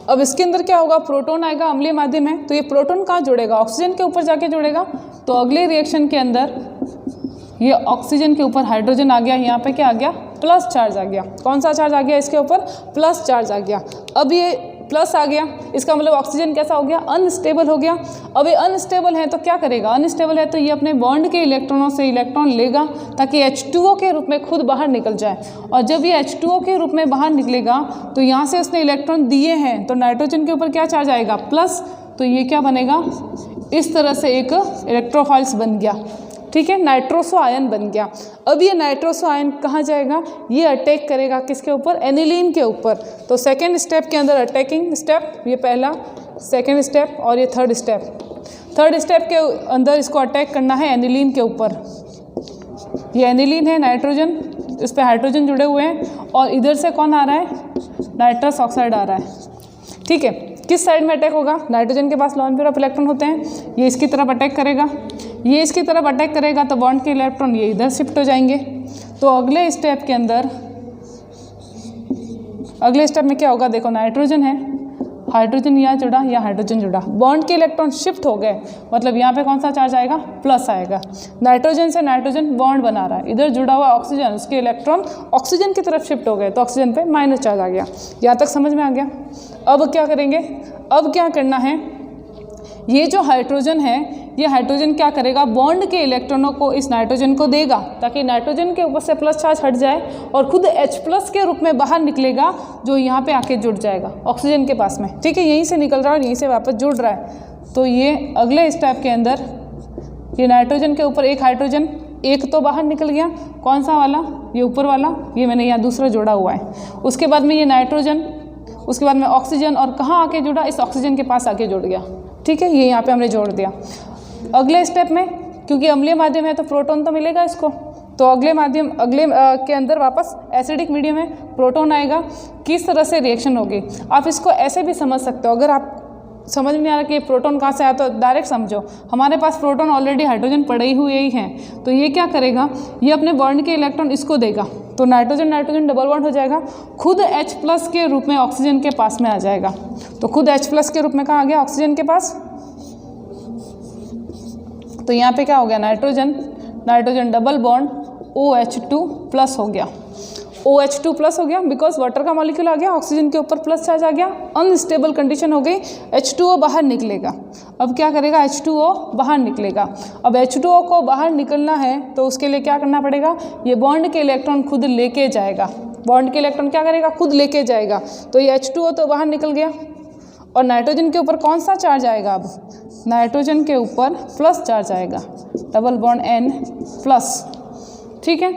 अब इसके अंदर क्या होगा, प्रोटॉन आएगा, अम्लीय माध्यम है, तो ये प्रोटॉन कहाँ जुड़ेगा, ऑक्सीजन के ऊपर जाके जुड़ेगा। तो अगले रिएक्शन के अंदर ये ऑक्सीजन के ऊपर हाइड्रोजन आ गया, यहाँ पे क्या आ गया, प्लस चार्ज आ गया। कौन सा चार्ज आ गया, इसके ऊपर प्लस चार्ज आ गया। अब ये प्लस आ गया, इसका मतलब ऑक्सीजन कैसा हो गया, अनस्टेबल हो गया। अब ये अनस्टेबल है तो क्या करेगा, अनस्टेबल है तो ये अपने बॉन्ड के इलेक्ट्रॉनों से इलेक्ट्रॉन लेगा ताकि H2O के रूप में खुद बाहर निकल जाए। और जब ये H2O के रूप में बाहर निकलेगा तो यहाँ से उसने इलेक्ट्रॉन दिए हैं, तो नाइट्रोजन के ऊपर क्या चार्ज आएगा, प्लस। तो ये क्या बनेगा, इस तरह से एक इलेक्ट्रोफाइल्स बन गया, ठीक है, नाइट्रोसो आयन बन गया। अब ये नाइट्रोसो आयन कहाँ जाएगा, ये अटैक करेगा किसके ऊपर, एनिलीन के ऊपर। तो सेकेंड स्टेप के अंदर अटैकिंग स्टेप, ये पहला, सेकेंड स्टेप और ये थर्ड स्टेप। थर्ड स्टेप के अंदर इसको अटैक करना है एनिलीन के ऊपर। ये एनिलीन है, नाइट्रोजन, इस पर हाइड्रोजन जुड़े हुए हैं और इधर से कौन आ रहा है, नाइट्रस ऑक्साइड आ रहा है, ठीक है। किस साइड में अटैक होगा, नाइट्रोजन के पास लोन पेयर ऑफ इलेक्ट्रॉन होते हैं, ये इसकी तरफ अटैक करेगा, ये इसकी तरफ अटैक करेगा, तो बॉन्ड के इलेक्ट्रॉन ये इधर शिफ्ट हो जाएंगे। तो अगले स्टेप के अंदर, अगले स्टेप में क्या होगा, देखो नाइट्रोजन है, हाइड्रोजन यहाँ जुड़ा या हाइड्रोजन जुड़ा, बॉन्ड के इलेक्ट्रॉन शिफ्ट हो गए, मतलब यहाँ पे कौन सा चार्ज आएगा, प्लस आएगा। नाइट्रोजन से नाइट्रोजन बॉन्ड बना रहा है, इधर जुड़ा हुआ ऑक्सीजन, उसके इलेक्ट्रॉन ऑक्सीजन की तरफ शिफ्ट हो गए, तो ऑक्सीजन पे माइनस चार्ज आ गया। यहाँ तक समझ में आ गया। अब क्या करेंगे, अब क्या करना है, ये जो हाइड्रोजन है, ये हाइड्रोजन क्या करेगा, बॉन्ड के इलेक्ट्रॉनों को इस नाइट्रोजन को देगा ताकि नाइट्रोजन के ऊपर से प्लस चार्ज हट जाए और खुद H+ के रूप में बाहर निकलेगा, जो यहाँ पे आके जुड़ जाएगा ऑक्सीजन के पास में, ठीक है, यहीं से निकल रहा है और यहीं से वापस जुड़ रहा है। तो ये अगले स्टेप के अंदर ये नाइट्रोजन के ऊपर एक हाइड्रोजन, एक तो बाहर निकल गया, कौन सा वाला, ये ऊपर वाला, ये मैंने यहाँ दूसरा जोड़ा हुआ है। उसके बाद में ये नाइट्रोजन, उसके बाद में ऑक्सीजन, और कहाँ आके जुड़ा, इस ऑक्सीजन के पास आके जुड़ गया, ठीक है, ये यहाँ पे हमने जोड़ दिया। अगले स्टेप में क्योंकि अम्लीय माध्यम है तो प्रोटॉन तो मिलेगा इसको, तो अगले माध्यम, अगले के अंदर वापस एसिडिक मीडियम है, प्रोटॉन आएगा। किस तरह से रिएक्शन होगी, आप इसको ऐसे भी समझ सकते हो। अगर आप समझ में नहीं आ रहा कि प्रोटॉन कहाँ से आया तो डायरेक्ट समझो, हमारे पास प्रोटॉन ऑलरेडी हाइड्रोजन पड़े ही हुए ही हैं, तो ये क्या करेगा, ये अपने बॉन्ड के इलेक्ट्रॉन इसको देगा, तो नाइट्रोजन नाइट्रोजन डबल बॉन्ड हो जाएगा, खुद H+ के रूप में ऑक्सीजन के पास में आ जाएगा। तो खुद H+ के रूप में कहाँ आ गया, ऑक्सीजन के पास। तो यहाँ पे क्या हो गया, nitrogen nitrogen double bond OH2+ हो गया, OH2+ हो गया, बिकॉज वाटर का मॉलिक्यूल आ गया, ऑक्सीजन के ऊपर प्लस चार्ज आ गया, अनस्टेबल कंडीशन हो गई, H2O बाहर निकलेगा। अब क्या करेगा, H2O बाहर निकलेगा। अब H2O को बाहर निकलना है तो उसके लिए क्या करना पड़ेगा, ये बॉन्ड के इलेक्ट्रॉन खुद लेके जाएगा, बॉन्ड के इलेक्ट्रॉन क्या करेगा, खुद लेके जाएगा। तो ये H2O तो बाहर निकल गया और नाइट्रोजन के ऊपर कौन सा चार्ज आएगा, अब नाइट्रोजन के ऊपर प्लस चार्ज आएगा, डबल बॉन्ड N+, ठीक है।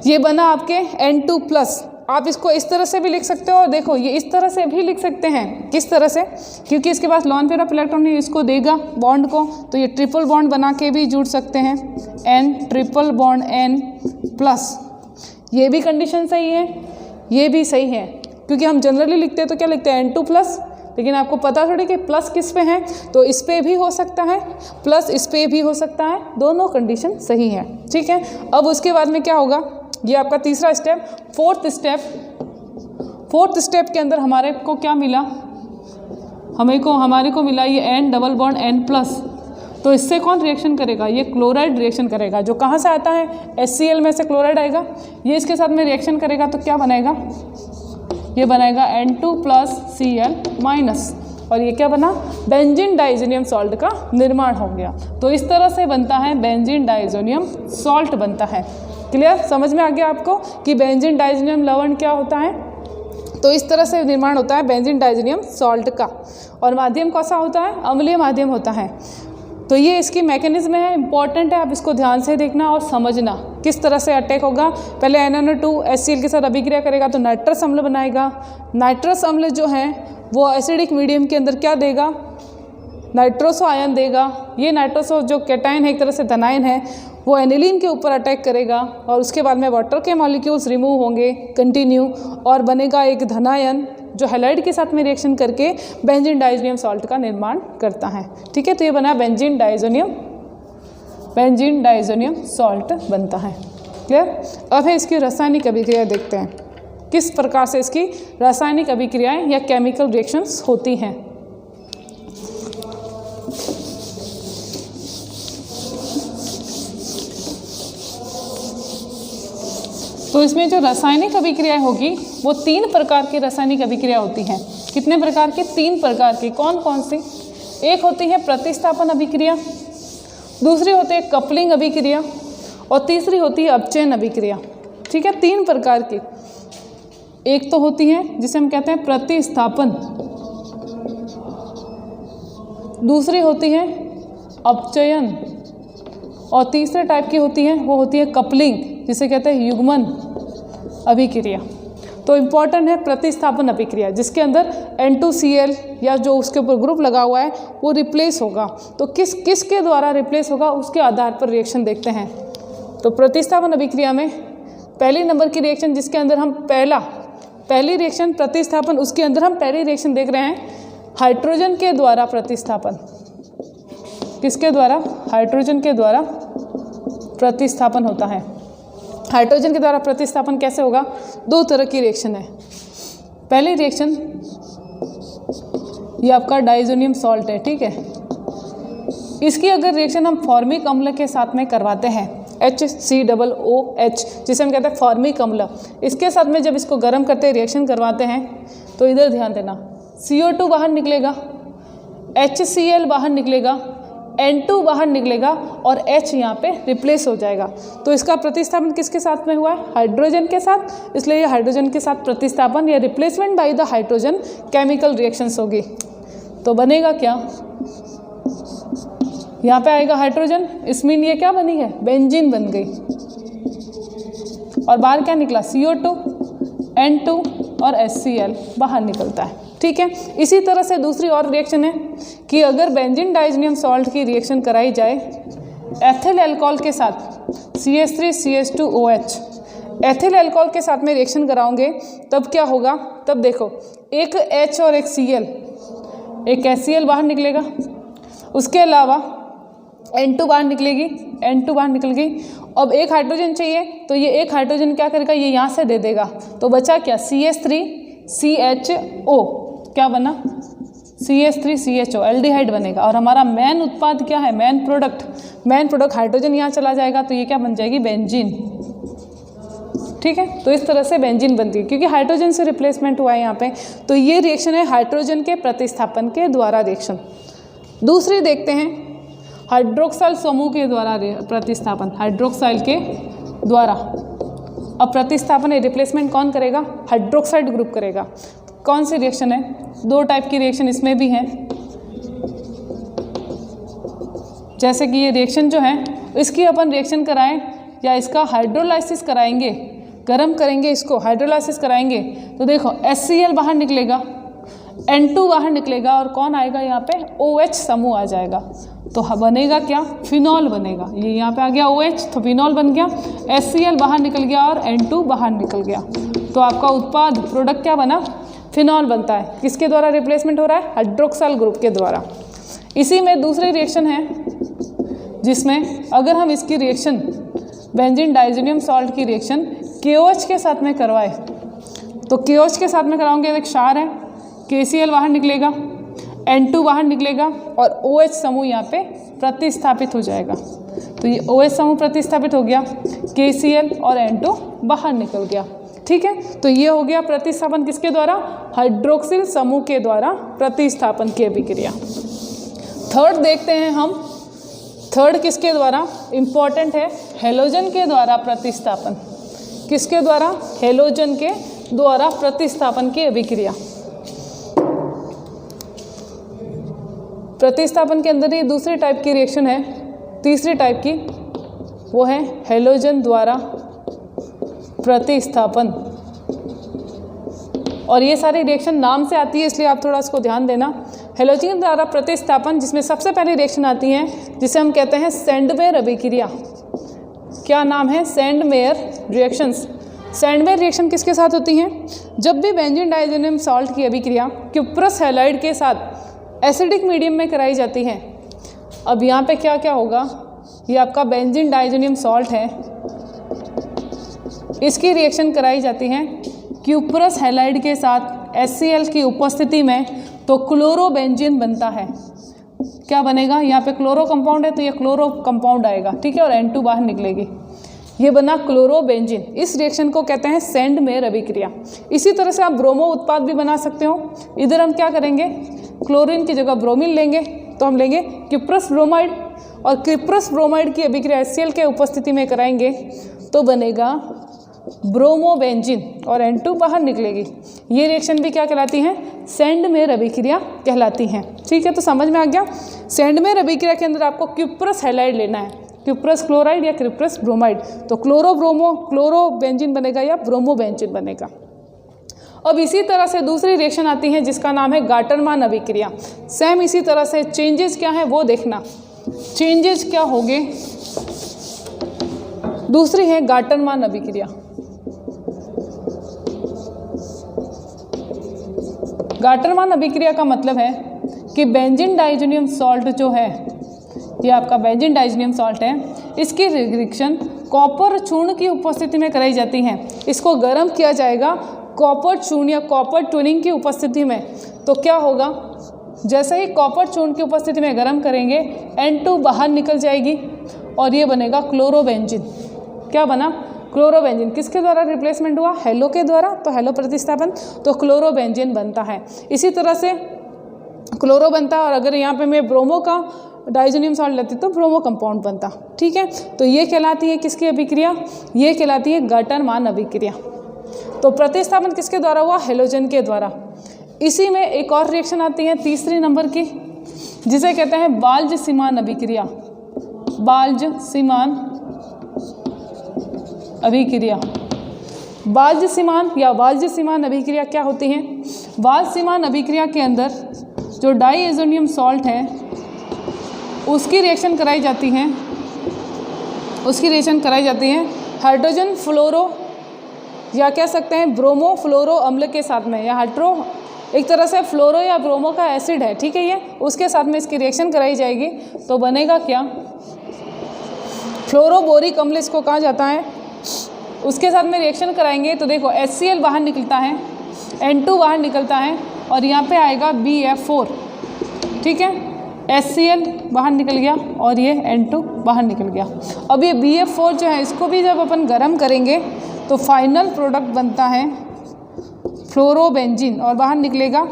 ये बना आपके N2+। आप इसको इस तरह से भी लिख सकते हो, और देखो ये इस तरह से भी लिख सकते हैं। किस तरह से, क्योंकि इसके पास लॉन पेयर ऑफ इलेक्ट्रॉन इसको देगा बॉन्ड को, तो ये ट्रिपल बॉन्ड बना के भी जुड़ सकते हैं, N+, ये भी कंडीशन सही है, ये भी सही है, क्योंकि हम जनरली लिखते हैं तो क्या लिखते हैं, N2+, लेकिन आपको पता थोड़ी कि प्लस किस पे है, तो इस पे भी हो सकता है, प्लस इस पे भी हो सकता है, दोनों कंडीशन सही है, ठीक है। अब उसके बाद में क्या होगा, ये आपका तीसरा स्टेप। फोर्थ स्टेप के अंदर हमारे को क्या मिला, हमारे को मिला ये N+, तो इससे कौन रिएक्शन करेगा, ये क्लोराइड रिएक्शन करेगा, जो कहाँ से आता है, HCl में से क्लोराइड आएगा, ये इसके साथ में रिएक्शन करेगा तो क्या बनेगा, ये बनेगा N2+Cl-, और ये क्या बना, बेंजीन डाइज़ोनियम सॉल्ट का निर्माण हो गया। तो इस तरह से बनता है बेंजीन डाइज़ोनियम सॉल्ट बनता है। क्लियर, समझ में आ गया आपको कि बेंजीन डाइज़ोनियम लवण क्या होता है। तो इस तरह से निर्माण होता है बेंजीन डाइज़ोनियम सॉल्ट का, और माध्यम कौन सा होता है, अम्लीय माध्यम होता है। तो ये इसकी मैकेनिज्म है, इंपॉर्टेंट है, आप इसको ध्यान से देखना और समझना किस तरह से अटैक होगा। पहले NaNO2 HCl के साथ अभिक्रिया करेगा तो नाइट्रस अम्ल बनाएगा। नाइट्रस अम्ल जो है वो एसिडिक मीडियम के अंदर क्या देगा, नाइट्रोसो आयन देगा। ये नाइट्रोसो जो कैटायन है, एक तरह से धनायन है, वो एनिलीन के ऊपर अटैक करेगा और उसके बाद में वाटर के मॉलिक्यूल्स रिमूव होंगे कंटिन्यू, और बनेगा एक धनायन जो हैलाइड के साथ में रिएक्शन करके बेंजीन डाइज़ोनियम सॉल्ट का निर्माण करता है। ठीक है, तो ये बना बेंजीन डाइज़ोनियम सॉल्ट बनता है। क्लियर। अब है इसकी रासायनिक अभिक्रिया देखते हैं। किस प्रकार से इसकी रासायनिक अभिक्रियाएं या केमिकल रिएक्शंस होती हैं। तो इसमें जो रासायनिक अभिक्रिया होगी वो 3 प्रकार की रासायनिक अभिक्रिया होती हैं। कितने प्रकार की? 3 प्रकार की। कौन कौन सी? एक होती है प्रतिस्थापन अभिक्रिया, दूसरी होती है कपलिंग अभिक्रिया और तीसरी होती है अपचयन अभिक्रिया। ठीक है, 3 प्रकार की। एक तो होती है जिसे हम कहते हैं प्रतिस्थापन, दूसरी होती है अपचयन और तीसरे टाइप की होती है वो होती है कपलिंग, जिसे कहते हैं युग्मन अभिक्रिया। तो इम्पॉर्टेंट है प्रतिस्थापन अभिक्रिया, जिसके अंदर N2Cl या जो उसके ऊपर ग्रुप लगा हुआ है वो रिप्लेस होगा। तो किसके द्वारा रिप्लेस होगा उसके आधार पर रिएक्शन देखते हैं। तो प्रतिस्थापन अभिक्रिया में पहली नंबर की रिएक्शन जिसके अंदर हम पहली रिएक्शन प्रतिस्थापन, उसके अंदर हम पहली रिएक्शन देख रहे हैं हाइड्रोजन के द्वारा प्रतिस्थापन। किसके द्वारा? हाइड्रोजन के द्वारा प्रतिस्थापन होता है। हाइड्रोजन के द्वारा प्रतिस्थापन कैसे होगा? 2 तरह की रिएक्शन है। पहली रिएक्शन ये आपका डाइजोनियम सॉल्ट है, ठीक है। इसकी अगर रिएक्शन हम फॉर्मिक अम्ल के साथ में करवाते हैं, HCOOH, जिसे हम कहते हैं फॉर्मिक अम्ल, इसके साथ में जब इसको गर्म करते रिएक्शन करवाते हैं तो इधर ध्यान देना, CO2 बाहर निकलेगा, HCl बाहर निकलेगा, N2 बाहर निकलेगा और H यहाँ पे रिप्लेस हो जाएगा। तो इसका प्रतिस्थापन किसके साथ में हुआ है? हाइड्रोजन के साथ। इसलिए ये हाइड्रोजन के साथ प्रतिस्थापन या replacement by the hydrogen chemical reactions होगी। तो बनेगा क्या? यहाँ पे आएगा हाइड्रोजन, इसमें ये क्या बनी है? बेंजीन बन गई। और बाहर क्या निकला? CO2, N2 और HCl बाहर निकलता है। ठीक है, इसी तरह से दूसरी और रिएक्शन है कि अगर बेंजीन डाइजोनियम सॉल्ट की रिएक्शन कराई जाए एथिल अल्कोहल के साथ, CH3CH2OH, एथिल अल्कोहल के साथ में रिएक्शन कराओगे तब क्या होगा? तब देखो, एक H और एक Cl, एक HCl बाहर निकलेगा, उसके अलावा N2 बाहर निकलेगी, N2 बाहर निकल गई। अब एक हाइड्रोजन चाहिए तो ये एक हाइड्रोजन क्या करेगा? ये यहाँ से दे देगा। तो बचा क्या? CH3CHO, क्या बना? CH3CHO, एल्डिहाइड बनेगा। और हमारा मेन उत्पाद क्या है? मेन प्रोडक्ट हाइड्रोजन यहाँ चला जाएगा तो ये क्या बन जाएगी? बेंजीन। ठीक है, तो इस तरह से बेंजीन बनती है क्योंकि हाइड्रोजन से रिप्लेसमेंट हुआ है यहाँ पे। तो ये रिएक्शन है हाइड्रोजन के प्रतिस्थापन के द्वारा रिएक्शन। दूसरी देखते हैं हाइड्रोक्साइल समूह के द्वारा प्रतिस्थापन, हाइड्रोक्साइल के द्वारा। अब प्रतिस्थापन रिप्लेसमेंट कौन करेगा? हाइड्रोक्साइड ग्रुप करेगा। कौन सी रिएक्शन है? 2 टाइप की रिएक्शन इसमें भी है। जैसे कि ये रिएक्शन जो है इसकी अपन रिएक्शन कराएं या इसका हाइड्रोलाइसिस कराएंगे, गर्म करेंगे, इसको हाइड्रोलाइसिस कराएंगे तो देखो HCl बाहर निकलेगा, N2 बाहर निकलेगा और कौन आएगा यहाँ पे? OH समूह आ जाएगा। तो बनेगा क्या? फिनॉल बनेगा। ये यहाँ पे आ गया OH तो फिनॉल बन गया, HCl बाहर निकल गया और N2 बाहर निकल गया। तो आपका उत्पाद प्रोडक्ट क्या बना? फिनॉल बनता है। किसके द्वारा रिप्लेसमेंट हो रहा है? हाइड्रोक्साइल ग्रुप के द्वारा। इसी में दूसरी रिएक्शन है जिसमें अगर हम इसकी रिएक्शन बेंजीन डाइजोनियम सॉल्ट की रिएक्शन KOH के साथ में करवाए तो KOH के साथ में कराओगे, एक क्षार है, KCl बाहर निकलेगा, N2 बाहर निकलेगा और OH समूह यहाँ पे प्रतिस्थापित हो जाएगा। तो ये OH समूह प्रतिस्थापित हो गया, KCl और N2 बाहर निकल गया। ठीक है, तो ये हो गया प्रतिस्थापन किसके द्वारा? हाइड्रोक्सिल समूह के द्वारा प्रतिस्थापन की अभिक्रिया। थर्ड देखते हैं हम, थर्ड किसके द्वारा? इम्पॉर्टेंट है, हेलोजन के द्वारा प्रतिस्थापन। किसके द्वारा? हेलोजन के द्वारा प्रतिस्थापन की अभिक्रिया। प्रतिस्थापन के अंदर ही दूसरी टाइप की रिएक्शन है, तीसरी टाइप की, वो है हेलोजन द्वारा प्रतिस्थापन। और ये सारी रिएक्शन नाम से आती है इसलिए आप थोड़ा इसको ध्यान देना। हेलोजन द्वारा प्रतिस्थापन जिसमें सबसे पहली रिएक्शन आती है जिसे हम कहते हैं सैंडमेयर अभिक्रिया। क्या नाम है? Sandmeyer reactions. सैंडमेयर रिएक्शन किसके साथ होती हैं? जब भी बेंजीन डाइजोनियम सॉल्ट की अभिक्रिया क्यूप्रस हैलाइड के साथ एसिडिक मीडियम में कराई जाती है। अब यहाँ पे क्या क्या होगा? ये आपका बेंजीन डाइजोनियम सॉल्ट है, इसकी रिएक्शन कराई जाती है क्यूप्रस हैलाइड के साथ HCl की उपस्थिति में तो क्लोरोबेंजीन बनता है। क्या बनेगा, यहाँ पे क्लोरो कंपाउंड है तो ये क्लोरो कंपाउंड आएगा, ठीक है, और N2 बाहर निकलेगी, ये बना क्लोरोबेंजीन। इस रिएक्शन को कहते हैं सेंडमेयर अभिक्रिया। इसी तरह से आप ब्रोमो उत्पाद भी बना सकते हो। इधर हम क्या करेंगे, क्लोरीन की जगह ब्रोमीन लेंगे, तो हम लेंगे क्यूप्रस ब्रोमाइड, और क्यूप्रस ब्रोमाइड की अभिक्रिया HCl के उपस्थिति में कराएंगे तो बनेगा ब्रोमोबेंजीन और N2 बाहर निकलेगी। ये रिएक्शन भी क्या कहलाती हैं, सेंडमेयर अभिक्रिया कहलाती हैं। ठीक है, तो समझ में आ गया। सेंडमेयर अभिक्रिया के अंदर आपको क्यूप्रस हैलाइड लेना है, क्यूप्रस क्लोराइड या क्यूप्रस ब्रोमाइड, तो क्लोरोबेंजीन बनेगा या ब्रोमोबेंजीन बनेगा। अब इसी तरह से दूसरी रिएक्शन आती है जिसका नाम है गाटरमान अभिक्रिया। सेम इसी तरह से चेंजेस क्या है वो देखना, चेंजेस क्या होंगे। दूसरी है गाटरमान अभिक्रिया। गाटरमान अभिक्रिया का मतलब है कि बेंजीन डाइज़ोनियम सॉल्ट जो है, ये आपका बेंजीन डाइज़ोनियम सॉल्ट है, इसकी रिएक्शन कॉपर चूर्ण की उपस्थिति में कराई जाती है। इसको गर्म किया जाएगा कॉपर चूर्ण या कॉपर ट्यूनिंग की उपस्थिति में। तो क्या होगा, जैसे ही कॉपर चूर्ण की उपस्थिति में गर्म करेंगे N2 बाहर निकल जाएगी और ये बनेगा क्लोरोबेंजीन। क्या बना, क्लोरोबेंजीन। किसके द्वारा रिप्लेसमेंट हुआ, हेलो के द्वारा, तो हेलो प्रतिस्थापन, तो क्लोरोबेंजीन बनता है। इसी तरह से क्लोरो बनता है, और अगर यहाँ पे मैं ब्रोमो का डाइज़ोनियम सॉल्ट लेती तो ब्रोमो कंपाउंड बनता। ठीक है, तो ये कहलाती है किसकी अभिक्रिया, ये कहलाती है गाटरमान अभिक्रिया। तो प्रतिस्थापन किसके द्वारा हुआ, हेलोजन के द्वारा। इसी में एक और रिएक्शन आती है तीसरी नंबर की, जिसे कहते हैं बाल्ज-सीमान अभिक्रिया। बाल्ज-सीमान अभिक्रिया, बाल्ज-सीमान या बाल्ज-सीमान अभिक्रिया क्या होती है। बाल्ज-सीमान अभिक्रिया के अंदर जो डाइएज़ोनियम सॉल्ट है उसकी रिएक्शन कराई जाती है, हाइड्रोजन फ्लोरो या कह सकते हैं ब्रोमो फ्लोरो अम्ल के साथ में, या हाइड्रो एक तरह से फ्लोरो या ब्रोमो का एसिड है, ठीक है, ये उसके साथ में इसकी रिएक्शन कराई जाएगी तो बनेगा क्या, फ्लोरोबोरिक अम्ल इसको कहा जाता है। उसके साथ में रिएक्शन कराएंगे तो देखो HCl बाहर निकलता है, N2 बाहर निकलता है, और यहाँ पे आएगा BF4। ठीक है, HCl बाहर निकल गया और ये N2 बाहर निकल गया। अब ये BF4 जो है इसको भी जब अपन गर्म करेंगे तो फाइनल प्रोडक्ट बनता है फ्लोरोबेंजीन और बाहर निकलेगा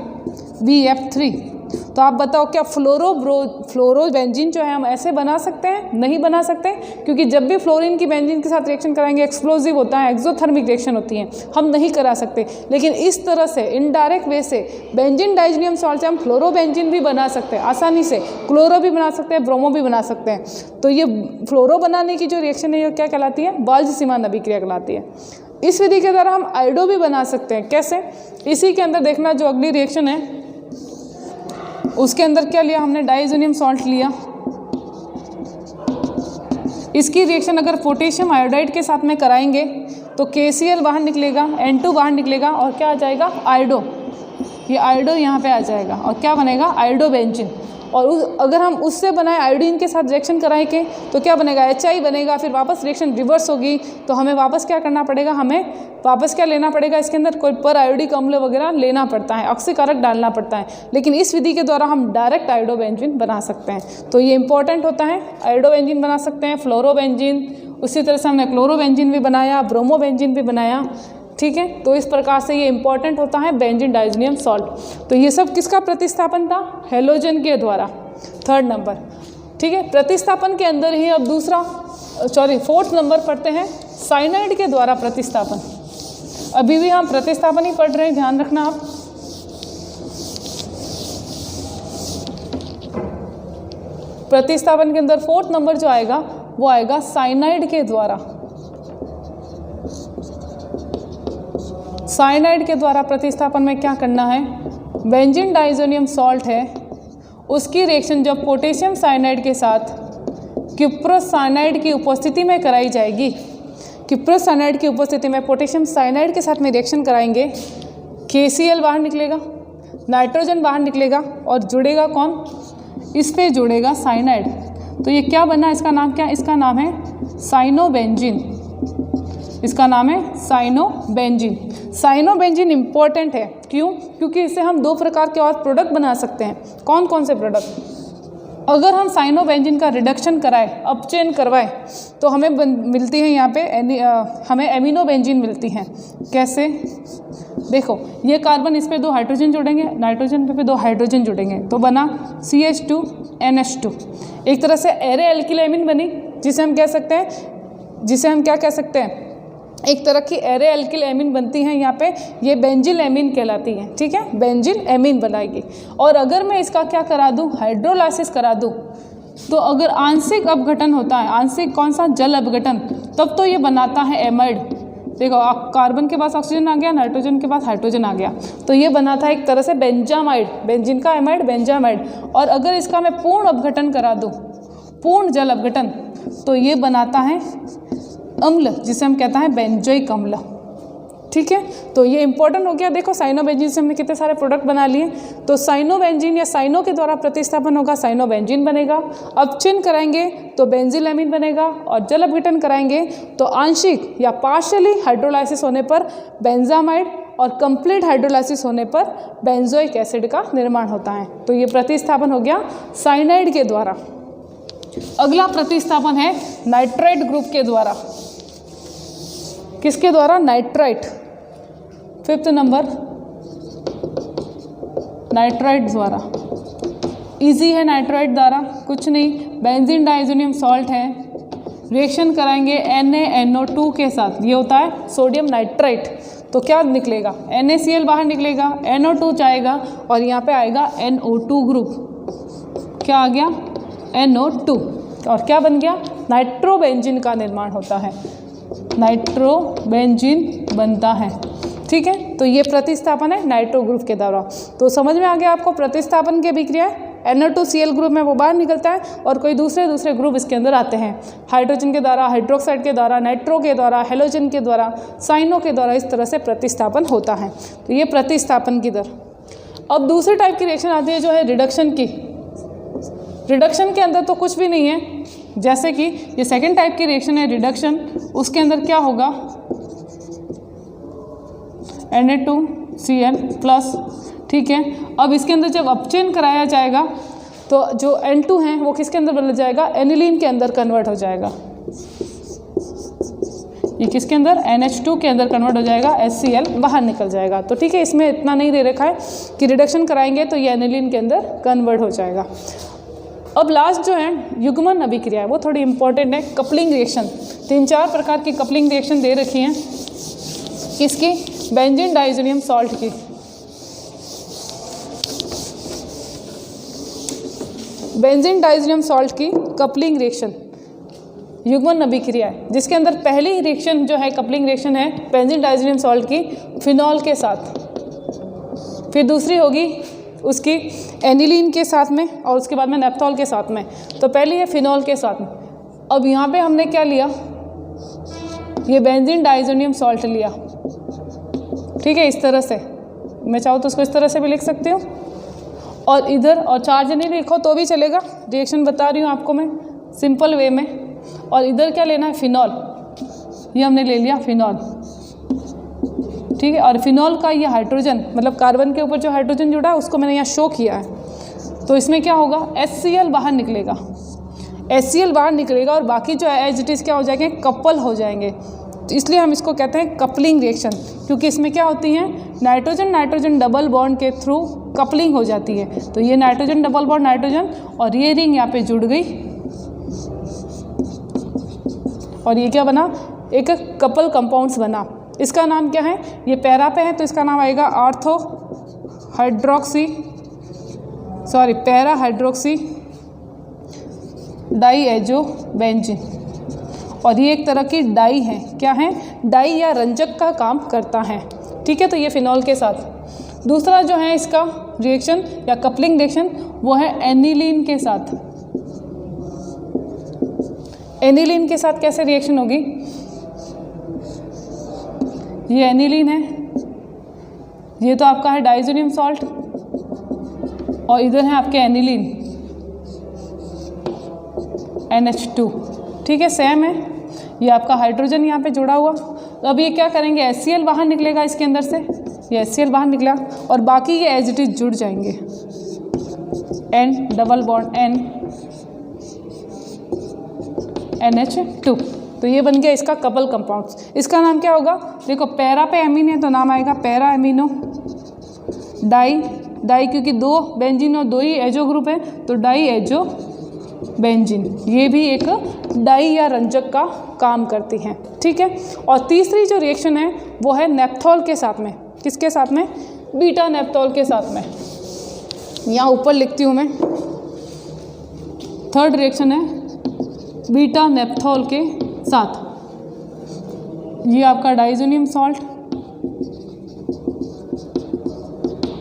BF3। तो आप बताओ क्या फ्लोरोबेंजीन जो है हम ऐसे बना सकते हैं, नहीं बना सकते, क्योंकि जब भी फ्लोरीन की बेंजीन के साथ रिएक्शन कराएंगे एक्सप्लोजिव होता है, एक्सोथर्मिक रिएक्शन होती है, हम नहीं करा सकते। लेकिन इस तरह से इनडायरेक्ट वे से बेंजीन डाइज़ोनियम सॉल्ट से हम फ्लोरोबेंजीन भी बना सकते हैं आसानी से, क्लोरो भी बना सकते हैं, ब्रोमो भी बना सकते हैं। तो ये फ्लोरो बनाने की जो रिएक्शन है ये क्या कहलाती है, बाल्ज-सीमान अभिक्रिया कहलाती है। इस विधि के द्वारा हम आयोडो भी बना सकते हैं। कैसे, इसी के अंदर देखना जो अगली रिएक्शन है उसके अंदर क्या लिया हमने, डाइज़ोनियम सॉल्ट लिया। इसकी रिएक्शन अगर पोटेशियम आयोडाइड के साथ में कराएंगे तो KCl बाहर निकलेगा, N2 बाहर निकलेगा और क्या आ जाएगा, आयोडो। ये आयोडो यहाँ पे आ जाएगा और क्या बनेगा, आयोडोबेंजीन। और अगर हम उससे बनाए आयोडीन के साथ रिएक्शन कराएंगे तो क्या बनेगा, HI बनेगा। फिर वापस रिएक्शन रिवर्स होगी तो हमें वापस क्या करना पड़ेगा, हमें वापस क्या लेना पड़ेगा, इसके अंदर कोई पर आयोडिक अम्ल वगैरह लेना पड़ता है, ऑक्सीकारक डालना पड़ता है। लेकिन इस विधि के द्वारा हम डायरेक्ट आयोडोबेंजीन बना सकते हैं। तो ये इंपॉर्टेंट होता है, आयोडोबेंजीन बना सकते हैं, फ्लोरोबेंजीन, उसी तरह से हमने क्लोरोबेंजीन भी बनाया, ब्रोमोबेंजीन भी बनाया। ठीक है, तो इस प्रकार से ये इंपॉर्टेंट होता है बेंजीन डाइज़ोनियम सॉल्ट। तो ये सब किसका प्रतिस्थापन था, हेलोजन के द्वारा, थर्ड नंबर। ठीक है, प्रतिस्थापन के अंदर ही अब फोर्थ नंबर पढ़ते हैं, साइनाइड के द्वारा प्रतिस्थापन। अभी भी हम प्रतिस्थापन ही पढ़ रहे हैं, ध्यान रखना आप। प्रतिस्थापन के अंदर फोर्थ नंबर जो आएगा वो आएगा साइनाइड के द्वारा। साइनाइड के द्वारा प्रतिस्थापन में क्या करना है, बेंजीन डाइज़ोनियम सॉल्ट है उसकी रिएक्शन जब पोटेशियम साइनाइड के साथ क्यूप्रस साइनाइड की उपस्थिति में कराई जाएगी, क्यूप्रस साइनाइड की उपस्थिति में पोटेशियम साइनाइड के साथ में रिएक्शन कराएंगे, KCl बाहर निकलेगा, नाइट्रोजन बाहर निकलेगा और जुड़ेगा कौन, इस पे जुड़ेगा साइनाइड। तो ये क्या बना, इसका नाम क्या, इसका नाम है साइनोबेंजीन। इसका नाम है साइनोबेंजीन। साइनोबेंजीन इंपॉर्टेंट है, क्यों? क्योंकि इससे हम 2 प्रकार के और प्रोडक्ट बना सकते हैं। कौन कौन से प्रोडक्ट? अगर हम साइनोबेंजीन का रिडक्शन कराएं, अपचेन करवाएं, तो हमें मिलती है यहाँ पे हमें एमिनोबेंजीन मिलती हैं। कैसे? देखो, ये कार्बन इस पे 2 हाइड्रोजन जुड़ेंगे, नाइट्रोजन पे 2 हाइड्रोजन जुड़ेंगे, तो बना CH2NH2। एक तरह से एरे एल्किल बनी, जिसे हम क्या कह सकते हैं, एक तरह की एरे एल्किल एमीन बनती हैं यहाँ पे, ये बेंजिल एमीन कहलाती है। ठीक है, बेंजिल एमीन बनाएगी। और अगर मैं इसका क्या करा दूँ, हाइड्रोलाइसिस करा दूँ, तो अगर आंशिक अपघटन होता है, आंशिक कौन सा, जल अपघटन, तब तो ये बनाता है एमाइड। देखो, कार्बन के पास ऑक्सीजन आ गया, नाइट्रोजन के पास हाइड्रोजन आ गया, तो ये बनाता है एक तरह से बेंजामाइड, बेंजीन का एमाइड बेंजामाइड। और अगर इसका मैं पूर्ण अपघटन करा दूँ, पूर्ण जल अपघटन, तो ये बनाता है अम्ल, जिसे हम कहते हैं बेंजोइक अम्ल। ठीक है, तो ये इंपॉर्टेंट हो गया। देखो, साइनोबेंजीन से हमने कितने सारे प्रोडक्ट बना लिए। तो साइनोबेंजीन या साइनो के द्वारा प्रतिस्थापन होगा, साइनोबेंजीन बनेगा। अपचयन कराएंगे तो बेंजिल एमीन बनेगा, और जल अपघटन कराएंगे तो आंशिक या पार्शियली हाइड्रोलाइसिस होने पर बेंजामाइड, और कंप्लीट हाइड्रोलाइसिस होने पर बेंजोइक एसिड का निर्माण होता है। तो ये प्रतिस्थापन हो गया साइनाइड के द्वारा। अगला प्रतिस्थापन है नाइट्राइट ग्रुप के द्वारा। किसके द्वारा? नाइट्राइट। 5th नंबर, नाइट्राइट द्वारा। इजी है नाइट्राइट द्वारा, कुछ नहीं, बेंजीन डाइजोनियम सॉल्ट है, रिएक्शन कराएंगे NaNO2 के साथ, ये होता है सोडियम नाइट्राइट। तो क्या निकलेगा? NaCl बाहर निकलेगा, NO2 जाएगा, और यहाँ पे आएगा NO2 ग्रुप। क्या आ गया? NO2। और क्या बन गया? नाइट्रोबेंजीन का निर्माण होता है, नाइट्रोबेंजीन बनता है। ठीक है, तो ये प्रतिस्थापन है नाइट्रो ग्रुप के द्वारा। तो समझ में आ गया आपको प्रतिस्थापन के विक्रिया। NO2Cl ग्रुप में वो बाहर निकलता है, और कोई दूसरे ग्रुप इसके अंदर आते हैं, हाइड्रोजन के द्वारा, हाइड्रोक्साइड के द्वारा, नाइट्रो के द्वारा, हेलोजन के द्वारा, साइनो के द्वारा, इस तरह से प्रतिस्थापन होता है। तो ये प्रतिस्थापन की दर। अब दूसरी टाइप की रिएक्शन आती है, जो है रिडक्शन की। रिडक्शन के अंदर तो कुछ भी नहीं है, जैसे कि ये सेकेंड टाइप की रिएक्शन है रिडक्शन, उसके अंदर क्या होगा? Na2Cl plus. ठीक है, अब इसके अंदर जब अपचयन कराया जाएगा, तो जो N2 है वो किसके अंदर बदल जाएगा? एनिलीन के अंदर कन्वर्ट हो जाएगा। ये किसके अंदर? NH2 के अंदर कन्वर्ट हो जाएगा, HCl बाहर निकल जाएगा। तो ठीक है, इसमें इतना नहीं दे रखा है कि रिडक्शन कराएंगे तो ये एनिलीन के अंदर कन्वर्ट हो जाएगा। अब लास्ट जो है युग्मन अभिक्रिया है, वो थोड़ी इंपॉर्टेंट है। कपलिंग रिएक्शन, 3-4 प्रकार की कपलिंग रिएक्शन दे रखी हैं। किसकी? बेंजीन डाइजोनियम सॉल्ट की। बेंजीन डाइजोनियम सॉल्ट की कपलिंग रिएक्शन युग्मन अभिक्रिया है, जिसके अंदर पहली रिएक्शन जो है कपलिंग रिएक्शन है बेंजीन डाइजोनियम सॉल्ट की फिनॉल के साथ, फिर दूसरी होगी उसकी एनिलीन के साथ में, और उसके बाद में नेप्थॉल के साथ में। तो पहली है फिनॉल के साथ में। अब यहाँ पे हमने क्या लिया? ये बेंजीन डाइजोनियम सॉल्ट लिया। ठीक है, इस तरह से मैं चाहूँ तो उसको इस तरह से भी लिख सकती हूँ, और इधर और चार्ज नहीं लिखो तो भी चलेगा, रिएक्शन बता रही हूँ आपको मैं सिंपल वे में। और इधर क्या लेना है? फिनॉल। ये हमने ले लिया फिनॉल। ठीक है, और फिनॉल का ये हाइड्रोजन, मतलब कार्बन के ऊपर जो हाइड्रोजन जुड़ा है उसको मैंने यहाँ शो किया है। तो इसमें क्या होगा? HCl बाहर निकलेगा, HCl बाहर निकलेगा, और बाकी जो है एज इट इज़ क्या हो जाएंगे? कपल हो जाएंगे। तो इसलिए हम इसको कहते हैं कपलिंग रिएक्शन, क्योंकि इसमें क्या होती है? नाइट्रोजन नाइट्रोजन डबल बॉन्ड के थ्रू कपलिंग हो जाती है। तो ये नाइट्रोजन डबल बॉन्ड नाइट्रोजन, और ये रिंग यहाँ पे जुड़ गई, और ये क्या बना? एक कपल कंपाउंड्स बना। इसका नाम क्या है? ये पैरा पे है तो इसका नाम आएगा पैरा हाइड्रोक्सी डाइएजोबेंजीन। और ये एक तरह की डाई है। क्या है? डाई या रंजक का काम करता है। ठीक है, तो ये फिनॉल के साथ। दूसरा जो है इसका रिएक्शन या कपलिंग रिएक्शन, वो है एनिलीन के साथ। एनिलीन के साथ कैसे रिएक्शन होगी? ये एनिलीन है, ये तो आपका है डाइजोनियम सॉल्ट, और इधर है आपके एनिलीन NH2। ठीक है, सेम है। ये आपका हाइड्रोजन यहाँ पे जुड़ा हुआ, तो अब ये क्या करेंगे, HCl बाहर निकलेगा इसके अंदर से, ये HCl बाहर निकला और बाकी ये एज इट इज जुड़ जाएंगे, N double bond N NH2। तो ये बन गया इसका कपल कंपाउंड्स। इसका नाम क्या होगा, देखो पैरा पे एमीन है तो नाम आएगा पैरा एमिनो डाई, डाई क्योंकि 2 बेंजीन और 2 ही एजो ग्रुप है तो डाई एजो बेंजीन, ये भी एक डाई या रंजक का काम करती हैं, ठीक है। और तीसरी जो रिएक्शन है वो है नेप्थॉल के साथ में, किसके साथ में, बीटा नेप्थॉल के साथ में। यहाँ ऊपर लिखती हूँ मैं, थर्ड रिएक्शन है बीटा नेप्थॉल के साथ, ये आपका डाइजोनियम सॉल्ट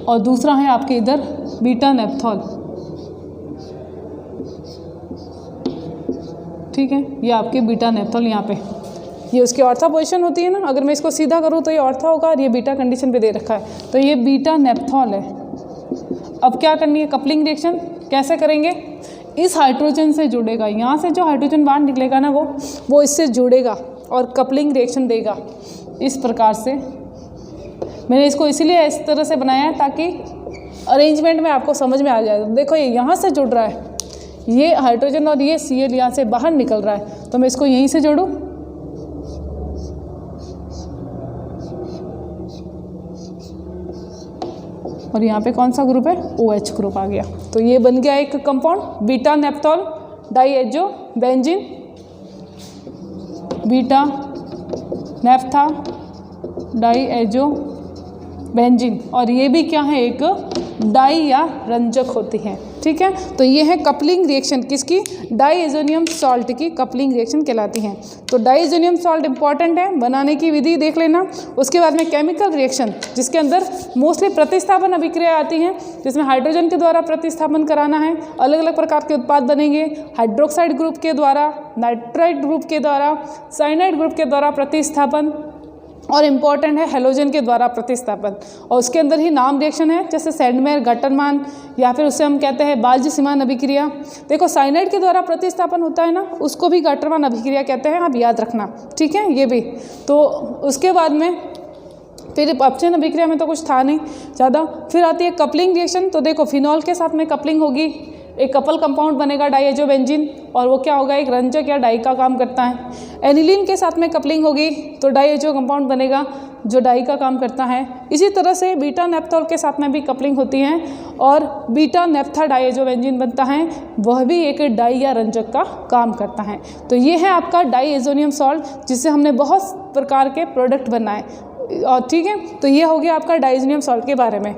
और दूसरा है आपके इधर बीटा नेप्थॉल, ठीक है। ये आपके बीटा नेप्थॉल यहाँ पे, ये उसकी ऑर्था पोजीशन होती है ना, अगर मैं इसको सीधा करूँ तो ये ऑर्था होगा और ये बीटा कंडीशन पे दे रखा है, तो ये बीटा नेप्थॉल है। अब क्या करनी है, कपलिंग रिएक्शन कैसे करेंगे, इस हाइड्रोजन से जुड़ेगा, यहाँ से जो हाइड्रोजन बाहर निकलेगा ना वो इससे जुड़ेगा और कपलिंग रिएक्शन देगा। इस प्रकार से मैंने इसको इसीलिए इस तरह से बनाया है ताकि अरेंजमेंट में आपको समझ में आ जाए। देखो ये यहाँ से जुड़ रहा है, ये हाइड्रोजन और ये Cl यहाँ से बाहर निकल रहा है, तो मैं इसको यहीं से जोड़ूँ, और यहाँ पे कौन सा ग्रुप है, OH ग्रुप आ गया। तो ये बन गया एक compound beta naphthol diazo benzene, beta naphtha diazo benzene, और ये भी क्या है, एक डाई या रंजक होती है, ठीक है। तो ये है कपलिंग रिएक्शन किसकी, डाइएजोनियम सॉल्ट की कपलिंग रिएक्शन कहलाती हैं। तो डाइएजोनियम सॉल्ट इंपॉर्टेंट है, बनाने की विधि देख लेना। उसके बाद में केमिकल रिएक्शन जिसके अंदर मोस्टली प्रतिस्थापन अभिक्रिया आती हैं, जिसमें हाइड्रोजन के द्वारा प्रतिस्थापन कराना है, अलग अलग प्रकार के उत्पाद बनेंगे, हाइड्रोक्साइड ग्रुप के द्वारा, नाइट्राइड ग्रुप के द्वारा, साइनाइड ग्रुप के द्वारा प्रतिस्थापन, और इम्पॉर्टेंट है हेलोजन के द्वारा प्रतिस्थापन। और उसके अंदर ही नाम रिएक्शन है, जैसे सैंडमेयर गटरमान, या फिर उसे हम कहते हैं बाल्ज सीमान अभिक्रिया। देखो साइनाइड के द्वारा प्रतिस्थापन होता है ना, उसको भी गटरमान अभिक्रिया कहते हैं, आप याद रखना, ठीक है। ये भी तो उसके बाद में फिर अपचयन अभिक्रिया में तो कुछ था नहीं ज़्यादा। फिर आती है कपलिंग रिएक्शन। तो देखो फिनॉल के साथ में कपलिंग होगी, एक कपल कंपाउंड बनेगा डाइएजो बेंजीन, और वो क्या होगा, एक रंजक या डाई का काम करता है। एनिलीन के साथ में कपलिंग होगी तो डाइएजो कंपाउंड बनेगा जो डाई का काम करता है। इसी तरह से बीटा नेप्थॉल के साथ में भी कपलिंग होती है और बीटा नेप्था डाइएजो बेंजीन बनता है, वह भी एक डाई या रंजक का काम करता है। तो ये है आपका डाइएजोनियम सॉल्ट, जिससे हमने बहुत प्रकार के प्रोडक्ट बनाए, और ठीक है। तो ये हो गया आपका डाइएजोनियम सॉल्ट के बारे में।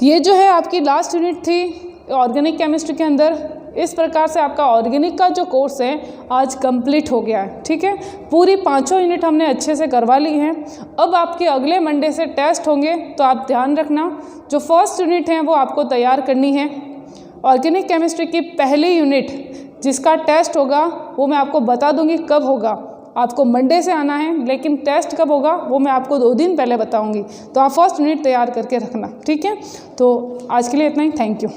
ये जो है आपकी लास्ट यूनिट थी ऑर्गेनिक केमिस्ट्री के अंदर। इस प्रकार से आपका ऑर्गेनिक का जो कोर्स है आज कंप्लीट हो गया है, ठीक है। पूरी 5 यूनिट हमने अच्छे से करवा ली हैं। अब आपके अगले मंडे से टेस्ट होंगे, तो आप ध्यान रखना जो फर्स्ट यूनिट है वो आपको तैयार करनी है। ऑर्गेनिक केमिस्ट्री की पहली यूनिट जिसका टेस्ट होगा वो मैं आपको बता दूंगी कब होगा, आपको मंडे से आना है, लेकिन टेस्ट कब होगा वो मैं आपको 2 दिन पहले बताऊंगी। तो आप फर्स्ट यूनिट तैयार करके रखना, ठीक है। तो आज के लिए इतना ही, थैंक यू।